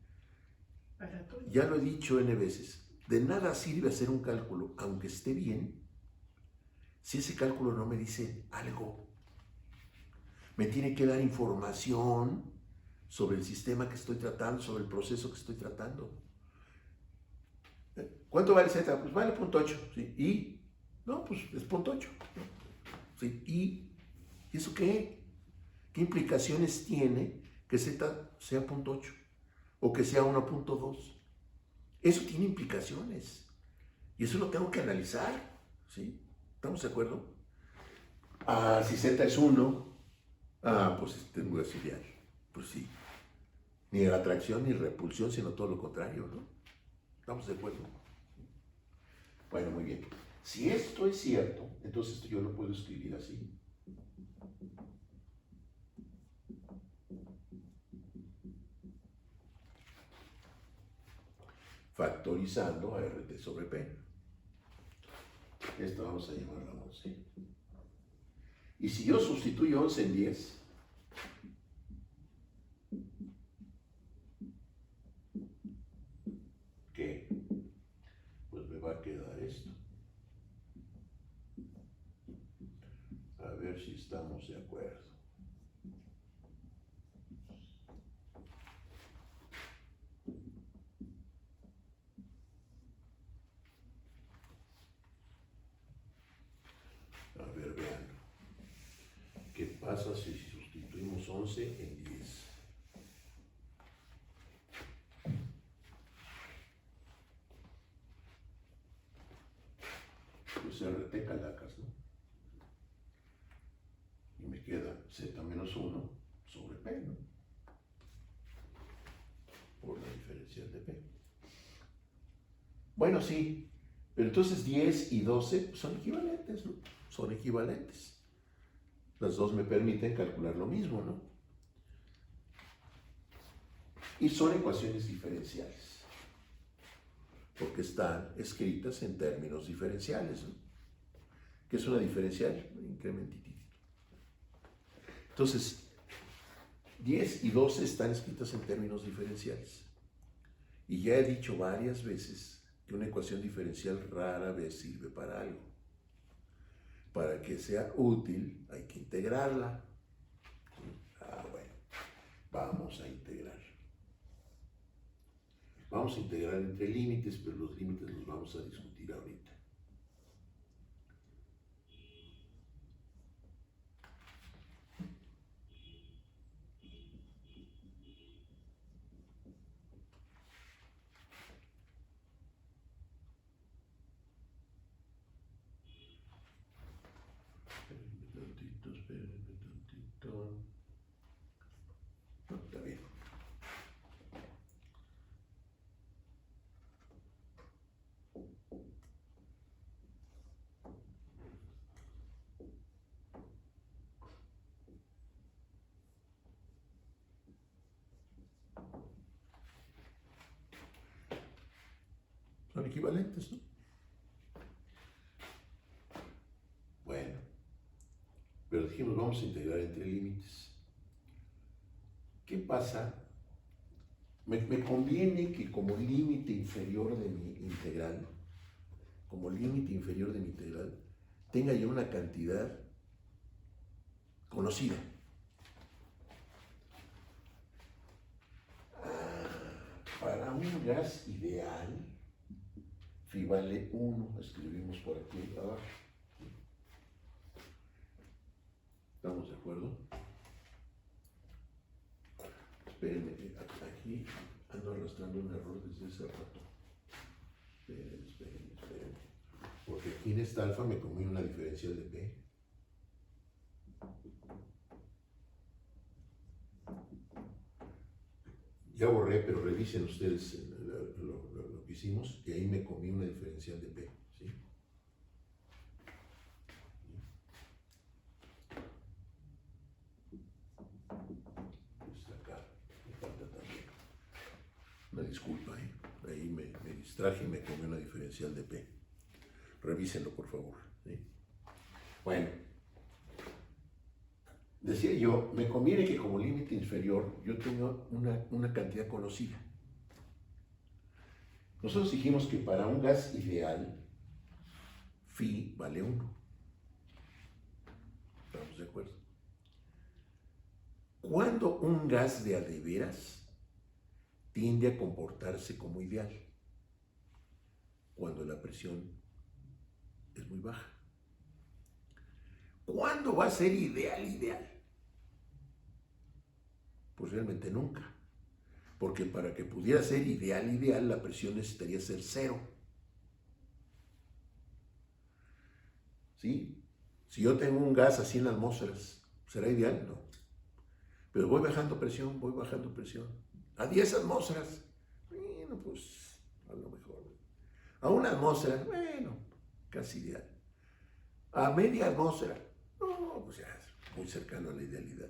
Ya lo he dicho N veces. De nada sirve hacer un cálculo, aunque esté bien, si ese cálculo no me dice algo. Me tiene que dar información sobre el sistema que estoy tratando, sobre el proceso que estoy tratando. ¿Cuánto vale Z? Pues vale 0.8. ¿Sí? ¿Y? No, pues es 0.8. ¿Sí? ¿Y eso qué? ¿Qué implicaciones tiene que Z sea 0.8 o que sea 1.2? Eso tiene implicaciones. Y eso lo tengo que analizar. ¿Sí? ¿Estamos de acuerdo? Si Z es 1, pues tengo que ideal. Pues sí. Ni atracción ni repulsión, sino todo lo contrario, ¿no? ¿Estamos de acuerdo? Bueno, muy bien. Si esto es cierto, entonces esto yo lo puedo escribir así. Factorizando a RT sobre P. Esto vamos a llamarla 11. Y si yo sustituyo 11 en 10, ¿qué? Pues me va a quedar esto. A ver si estamos de acuerdo. A ver, vean. ¿Qué pasa si sustituimos 11 en 10? Pues RT calacas, ¿no? Bueno, sí, pero entonces 10 y 12 pues, son equivalentes, ¿no? Son equivalentes. Las dos me permiten calcular lo mismo, ¿no? Y son ecuaciones diferenciales, porque están escritas en términos diferenciales, ¿no? ¿Qué es una diferencial? Incrementitito. Entonces, 10 y 12 están escritas en términos diferenciales. Y ya he dicho varias veces que una ecuación diferencial rara vez sirve para algo. Para que sea útil hay que integrarla. Bueno, vamos a integrar. Vamos a integrar entre límites, pero los límites los vamos a discutir ahorita. Espérenme tantito. No, está bien. Son equivalentes, ¿no? Bueno, pero dijimos vamos a integrar entre límites. ¿Qué pasa? Me conviene que como límite inferior de mi integral, tenga yo una cantidad conocida. Para un gas ideal, phi vale 1, escribimos por aquí abajo. ¿Estamos de acuerdo? Espérenme, aquí ando arrastrando un error desde ese rato. Espérenme. Porque aquí en esta alfa me comí una diferencial de P. Ya borré, pero revisen ustedes lo que hicimos, y ahí me comí una diferencial de P, ¿sí? Está acá, me falta también. Una disculpa, ahí me distraje y me comí una diferencial de P. Revísenlo, por favor, ¿sí? Bueno, decía yo, me conviene que como límite inferior yo tenga una cantidad conocida. Nosotros dijimos que para un gas ideal, phi vale 1. ¿Estamos de acuerdo? ¿Cuándo un gas de a de veras tiende a comportarse como ideal? Cuando la presión es muy baja. ¿Cuándo va a ser ideal? Pues realmente nunca. Porque para que pudiera ser ideal, la presión necesitaría ser 0. ¿Sí? Si yo tengo un gas a 100 atmósferas, ¿será ideal? No. Pero voy bajando presión. A 10 atmósferas, bueno, pues a lo mejor. A 1 atmósfera, bueno, casi ideal. A media atmósfera, no, pues ya es muy cercano a la idealidad.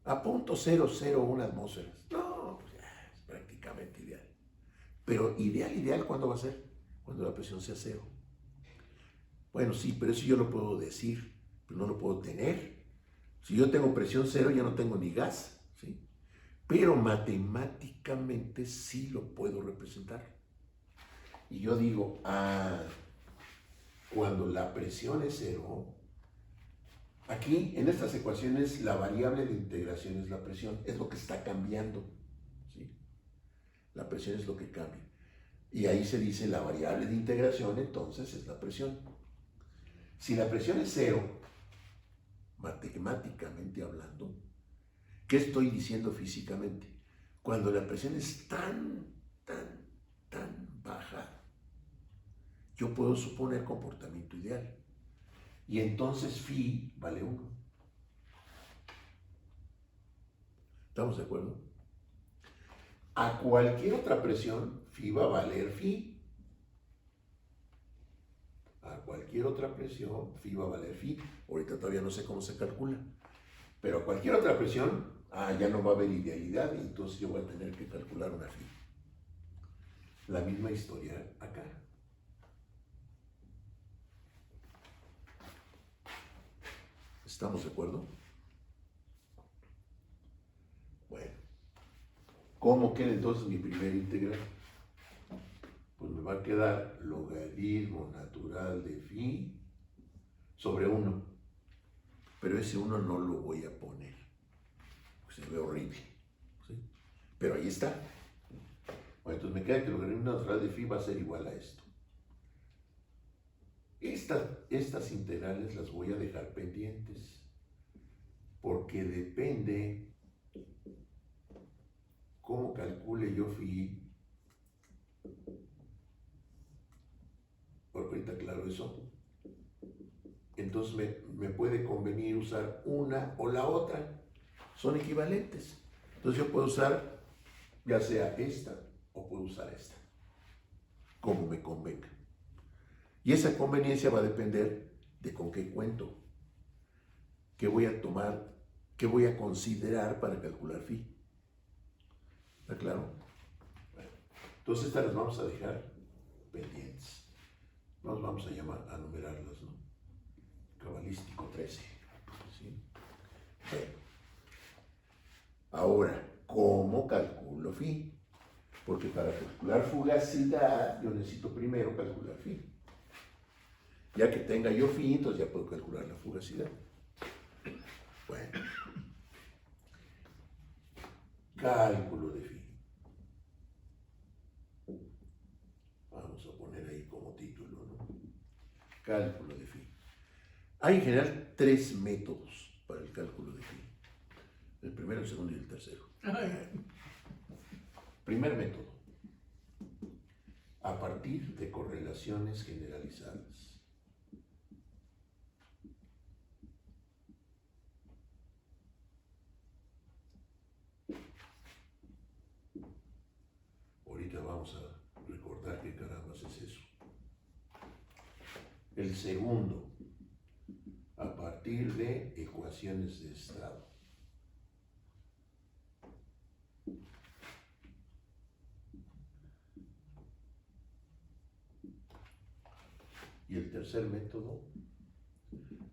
A 0.001 atmósferas, no, pues ya es prácticamente ideal. Pero ideal, ¿cuándo va a ser? Cuando la presión sea 0. Bueno, sí, pero eso yo lo puedo decir, pero no lo puedo tener. Si yo tengo presión 0, ya no tengo ni gas, ¿sí? Pero matemáticamente sí lo puedo representar. Y yo digo, cuando la presión es 0, aquí en estas ecuaciones la variable de integración es la presión, es lo que está cambiando, ¿sí? La presión es lo que cambia. Y ahí se dice la variable de integración, entonces es la presión. Si la presión es 0, matemáticamente hablando, ¿qué estoy diciendo físicamente? Cuando la presión es tan baja, yo puedo suponer comportamiento ideal. Y entonces phi vale 1. ¿Estamos de acuerdo? A cualquier otra presión, phi va a valer phi. cualquier otra presión, phi va a valer phi. Ahorita todavía no sé cómo se calcula. Pero a cualquier otra presión, ya no va a haber idealidad y entonces yo voy a tener que calcular una phi. La misma historia acá. ¿Estamos de acuerdo? Bueno, ¿cómo queda entonces mi primera integral? Pues me va a quedar logaritmo natural de phi sobre 1. Pero ese 1 no lo voy a poner, porque se ve horrible, ¿sí? Pero ahí está. Bueno, entonces me queda que el logaritmo natural de phi va a ser igual a esto. Estas integrales las voy a dejar pendientes, porque depende cómo calcule yo phi. Por ahorita claro eso. Entonces me puede convenir usar una o la otra. Son equivalentes. Entonces yo puedo usar ya sea esta o puedo usar esta, como me convenga. Y esa conveniencia va a depender de con qué cuento, qué voy a tomar, qué voy a considerar para calcular phi. ¿Está claro? Bueno, entonces estas las vamos a dejar pendientes. Nos vamos a numerarlas, ¿no? Cabalístico 13. ¿Sí? Bueno. Ahora, ¿cómo calculo phi? Porque para calcular fugacidad yo necesito primero calcular phi. Ya que tenga yo phi, entonces ya puedo calcular la fugacidad. Bueno. Cálculo de phi. Vamos a poner ahí como título, ¿no? Cálculo de phi. Hay en general 3 métodos para el cálculo de phi. El primero, el segundo y el tercero. Primer método. A partir de correlaciones generalizadas. Ahorita vamos a recordar qué carambas es eso. El segundo, a partir de ecuaciones de estado. Y el tercer método,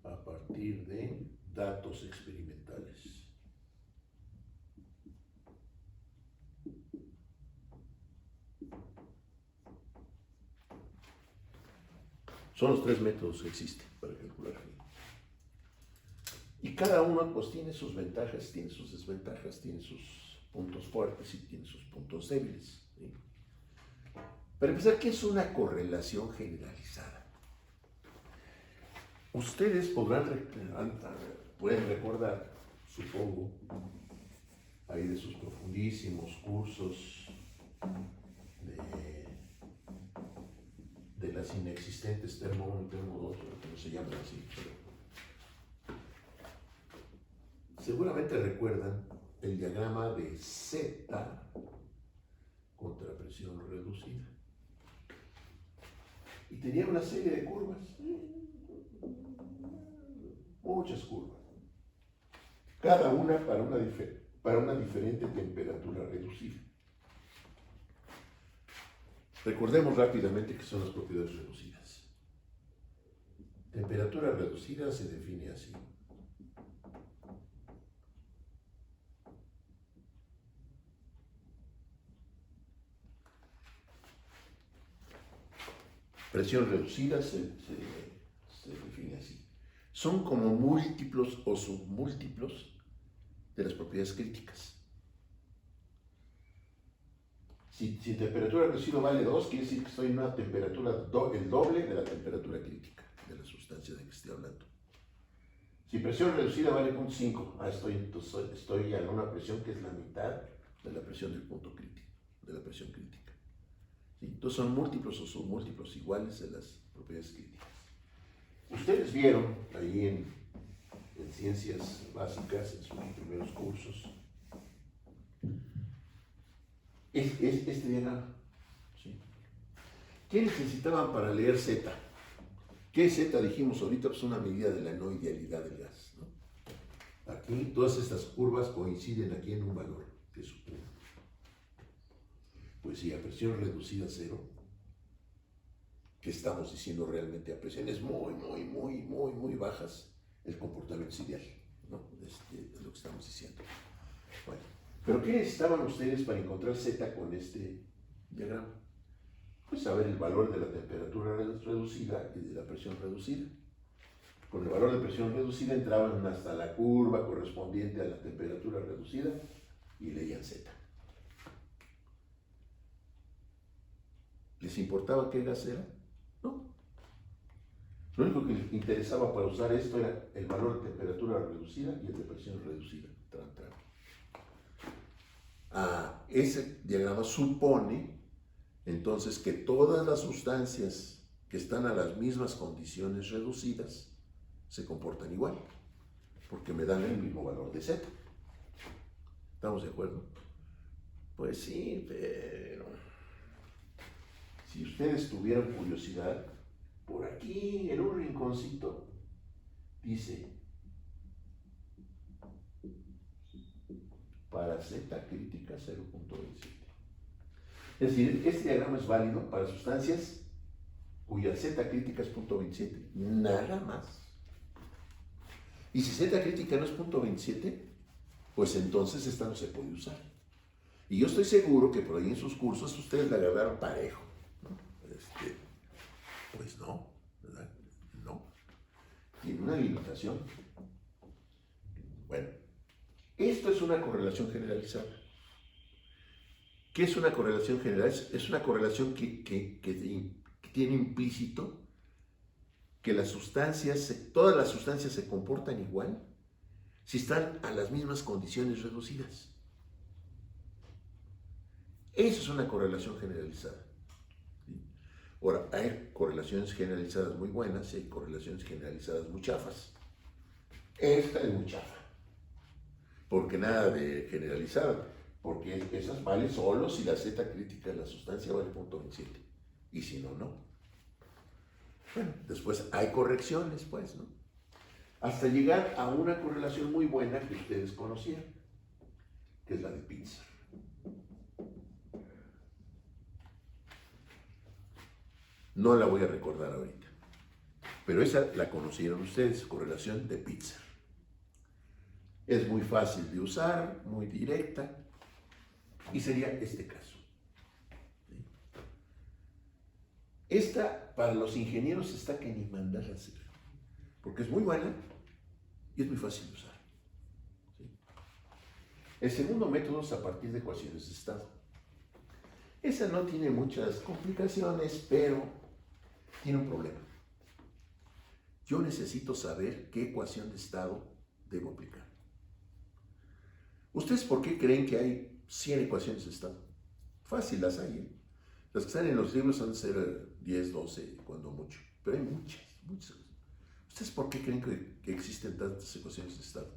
a partir de datos experimentales. Son los 3 métodos que existen para calcular phi. Y cada uno pues tiene sus ventajas, tiene sus desventajas, tiene sus puntos fuertes y tiene sus puntos débiles, ¿sí? Para empezar, ¿qué es una correlación generalizada? Ustedes pueden recordar, supongo, ahí de sus profundísimos cursos de las inexistentes termo 1 y termo 2, que no se llaman así, pero seguramente recuerdan el diagrama de Z contra presión reducida. Y tenía una serie de curvas, muchas curvas, cada una para una diferente temperatura reducida. Recordemos rápidamente qué son las propiedades reducidas. Temperatura reducida se define así. Presión reducida se define así. Son como múltiplos o submúltiplos de las propiedades críticas. Si temperatura reducida vale 2, quiere decir que estoy en una temperatura el doble de la temperatura crítica de la sustancia de que estoy hablando. Si presión reducida vale 0.5, estoy en una presión que es la mitad de la presión del punto crítico, de la presión crítica. ¿Sí? Entonces son múltiplos o submúltiplos iguales de las propiedades críticas. Ustedes vieron ahí en ciencias básicas, en sus primeros cursos, este diagrama. ¿Qué necesitaban para leer Z? ¿Qué es Z? Dijimos ahorita, pues una medida de la no idealidad del gas, ¿no? Aquí todas estas curvas coinciden aquí en un valor, que es 1. Pues sí, a presión reducida a 0, que estamos diciendo realmente a presiones muy bajas, el comportamiento es ideal, ¿no? Es lo que estamos diciendo. Bueno, pero ¿qué necesitaban ustedes para encontrar Z con este diagrama? Pues saber el valor de la temperatura reducida y de la presión reducida. Con el valor de presión reducida entraban hasta la curva correspondiente a la temperatura reducida y leían Z. ¿Les importaba qué gas era? No. Lo único que les interesaba para usar esto era el valor de temperatura reducida y el de presión reducida. Ese diagrama supone entonces que todas las sustancias que están a las mismas condiciones reducidas se comportan igual, porque me dan el mismo valor de Z. ¿Estamos de acuerdo? Pues sí, pero si ustedes tuvieran curiosidad, por aquí en un rinconcito dice para Z crítica 0.27. Es decir, este diagrama es válido para sustancias cuya Z crítica es 0.27, nada más. Y si Z crítica no es 0.27, pues entonces esta no se puede usar. Y yo estoy seguro que por ahí en sus cursos ustedes la agarraron parejo, ¿no? Pues no, ¿verdad? No. Tiene una limitación. Bueno, esto es una correlación generalizada. ¿Qué es una correlación general? Es una correlación que tiene implícito que todas las sustancias se comportan igual si están a las mismas condiciones reducidas. Eso es una correlación generalizada. ¿Sí? Ahora, hay correlaciones generalizadas muy buenas y hay correlaciones generalizadas muy chafas. Esta es muy chafa, porque nada de generalizada. Porque esas valen solo si la Z crítica de la sustancia vale 0.27. Y si no, no. Bueno, después hay correcciones, pues, ¿no? Hasta llegar a una correlación muy buena que ustedes conocían, que es la de Pitzer. No la voy a recordar ahorita. Pero esa la conocieron ustedes, correlación de Pitzer. Es muy fácil de usar, muy directa. Y sería este caso. Esta, para los ingenieros, está que ni mandar a hacer, porque es muy buena y es muy fácil de usar. ¿Sí? El segundo método es a partir de ecuaciones de estado. Esa no tiene muchas complicaciones, pero tiene un problema. Yo necesito saber qué ecuación de estado debo aplicar. ¿Ustedes por qué creen que hay 100 ecuaciones de estado? Fácil, las hay, ¿eh? Las que están en los libros han de ser 10, 12, cuando mucho. Pero hay muchas. ¿Ustedes por qué creen que existen tantas ecuaciones de estado?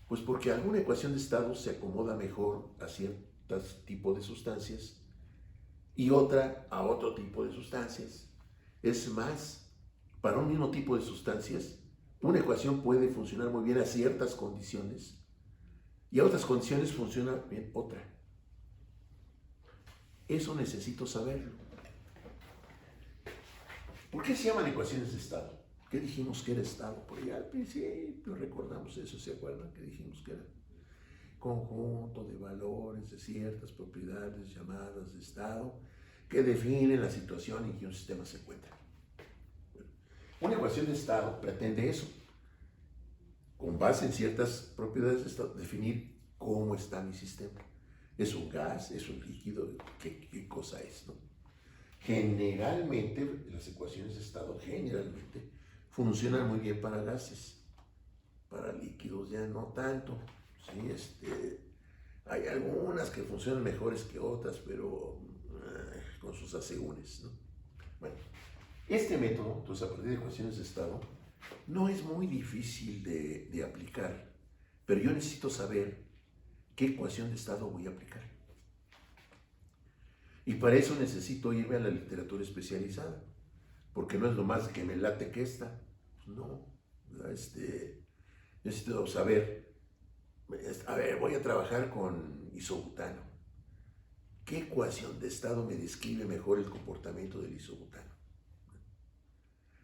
Pues porque alguna ecuación de estado se acomoda mejor a ciertos tipos de sustancias y otra a otro tipo de sustancias. Es más, para un mismo tipo de sustancias, una ecuación puede funcionar muy bien a ciertas condiciones y a otras condiciones funciona bien otra. Eso necesito saberlo. ¿Por qué se llaman ecuaciones de estado? ¿Qué dijimos que era estado? Por allá al principio recordamos eso, ¿se acuerdan? Que dijimos que era conjunto de valores de ciertas propiedades llamadas de estado que definen la situación en que un sistema se encuentra. Bueno, una ecuación de estado pretende eso, con base en ciertas propiedades de estado, definir cómo está mi sistema. ¿Es un gas? ¿Es un líquido? ¿Qué cosa es, no? Generalmente, las ecuaciones de estado funcionan muy bien para gases. Para líquidos ya no tanto. ¿Sí? Hay algunas que funcionan mejores que otras, pero con sus asegúnes, ¿no? Bueno, este método, entonces a partir de ecuaciones de estado, no es muy difícil de aplicar, pero yo necesito saber qué ecuación de estado voy a aplicar. Y para eso necesito irme a la literatura especializada. porque no es nomás que me late que esta. Pues no, ¿verdad? Necesito saber, a ver, voy a trabajar con isobutano. ¿Qué ecuación de estado me describe mejor el comportamiento del isobutano?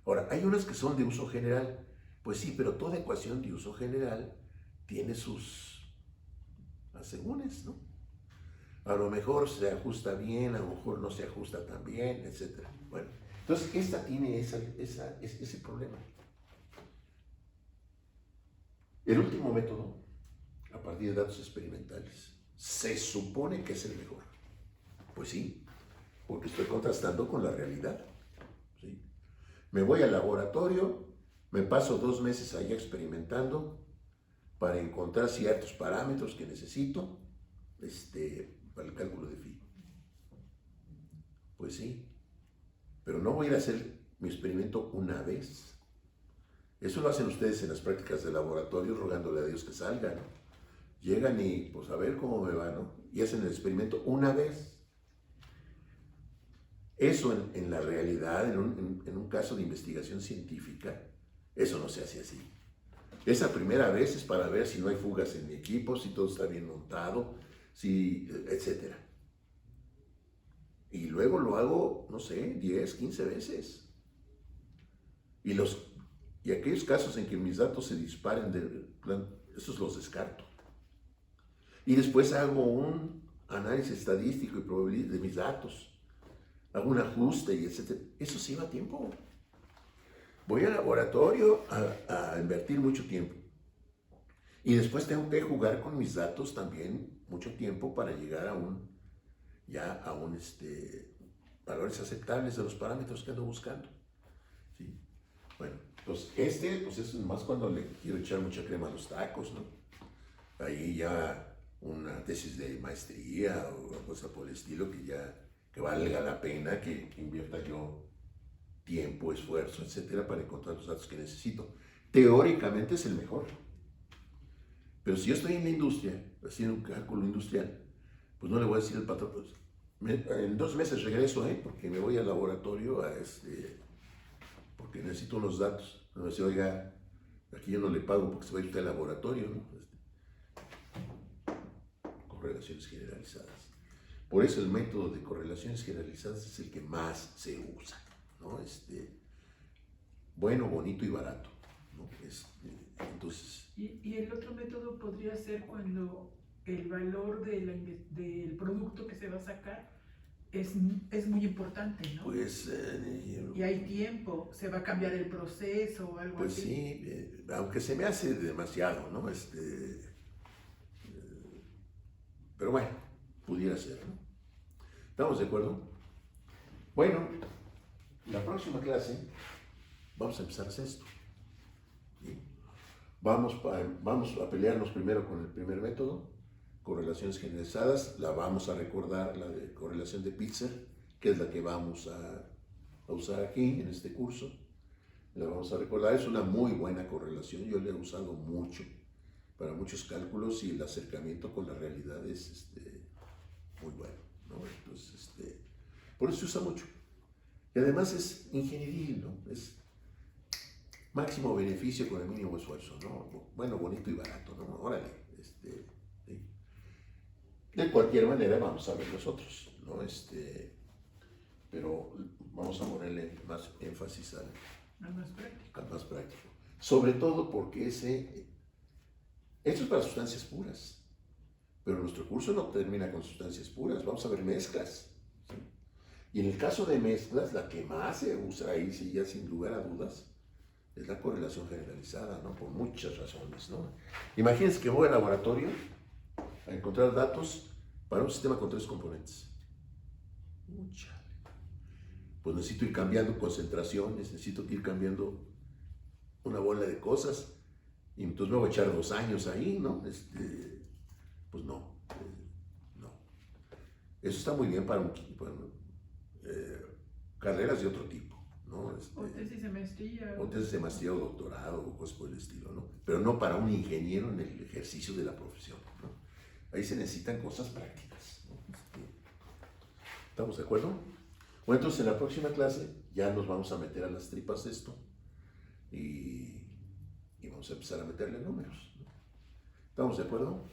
Ahora, hay unas que son de uso general. Pues sí, pero toda ecuación de uso general tiene sus asegúnes, ¿no? A lo mejor se ajusta bien, a lo mejor no se ajusta tan bien, etc. Bueno, entonces esta tiene ese problema. El último método, a partir de datos experimentales, se supone que es el mejor. Pues sí, porque estoy contrastando con la realidad. ¿Sí? Me voy al laboratorio, me paso 2 meses ahí experimentando para encontrar ciertos parámetros que necesito para el cálculo de phi. Pues sí, pero no voy a ir a hacer mi experimento una vez. Eso lo hacen ustedes en las prácticas de laboratorio rogándole a Dios que salga, ¿no? Llegan y pues a ver cómo me va, ¿no? Y hacen el experimento una vez. Eso en la realidad, en un caso de investigación científica, eso no se hace así. Esa primera vez es para ver si no hay fugas en mi equipo, si todo está bien montado, si, etc. Y luego lo hago, no sé, 10, 15 veces. Y aquellos casos en que mis datos se disparen del plan, esos los descarto. Y después hago un análisis estadístico y probabilidad de mis datos. Hago un ajuste y etc. Eso sí va tiempo. Voy al laboratorio a invertir mucho tiempo. Y después tengo que jugar con mis datos también mucho tiempo para llegar a valores aceptables de los parámetros que ando buscando. ¿Sí? Bueno, pues pues es más cuando le quiero echar mucha crema a los tacos, ¿no? Ahí ya una tesis de maestría o cosa por el estilo que valga la pena que invierta yo tiempo, esfuerzo, etcétera, para encontrar los datos que necesito. Teóricamente es el mejor. Pero si yo estoy en la industria, haciendo un cálculo industrial, pues no le voy a decir al patrón, pues, en 2 meses regreso, porque me voy al laboratorio porque necesito unos datos. No me dice, oiga, aquí yo no le pago porque se va a ir usted al laboratorio, ¿no? Correlaciones generalizadas. Por eso el método de correlaciones generalizadas es el que más se usa, ¿no? Bueno, bonito y barato, ¿no? Entonces... Y el otro método podría ser cuando el valor del producto que se va a sacar es muy importante, ¿no? Pues... y hay tiempo, se va a cambiar el proceso o algo pues así. Sí, aunque se me hace demasiado, ¿no? Pero bueno, pudiera ser, ¿no? ¿Estamos de acuerdo? Bueno, la próxima clase vamos a empezar a hacer esto. ¿Sí? Vamos a pelearnos primero con el primer método, correlaciones generalizadas. La vamos a recordar, la de correlación de Pitzer, que es la que vamos a usar aquí en este curso. La vamos a recordar, es una muy buena correlación, yo la he usado mucho para muchos cálculos y el acercamiento con la realidad es muy bueno, ¿no? Entonces, por eso se usa mucho. Y además es ingenieril, ¿no? Es máximo beneficio con el mínimo esfuerzo, ¿no? Bueno, bonito y barato, ¿no? Órale, ¿sí? De cualquier manera vamos a ver los otros, ¿no? Pero vamos a ponerle más énfasis al más práctico. Sobre todo porque esto es para sustancias puras. Pero nuestro curso no termina con sustancias puras, vamos a ver mezclas. ¿Sí? Y en el caso de mezclas, la que más se usa ahí, sí, ya sin lugar a dudas, es la correlación generalizada, ¿no? Por muchas razones, ¿no? Imagínense que voy al laboratorio a encontrar datos para un sistema con 3 componentes. Pues necesito ir cambiando concentraciones, necesito ir cambiando una bola de cosas, y entonces me voy a echar 2 años ahí, ¿no? Pues no, no. Eso está muy bien para carreras de otro tipo, ¿no? O tesis de maestría. O tesis de maestría o doctorado o cosas por el estilo, ¿no? Pero no para un ingeniero en el ejercicio de la profesión, ¿no? Ahí se necesitan cosas prácticas, ¿no? ¿Estamos de acuerdo? Bueno, entonces en la próxima clase ya nos vamos a meter a las tripas esto y vamos a empezar a meterle números, ¿no? ¿Estamos de acuerdo?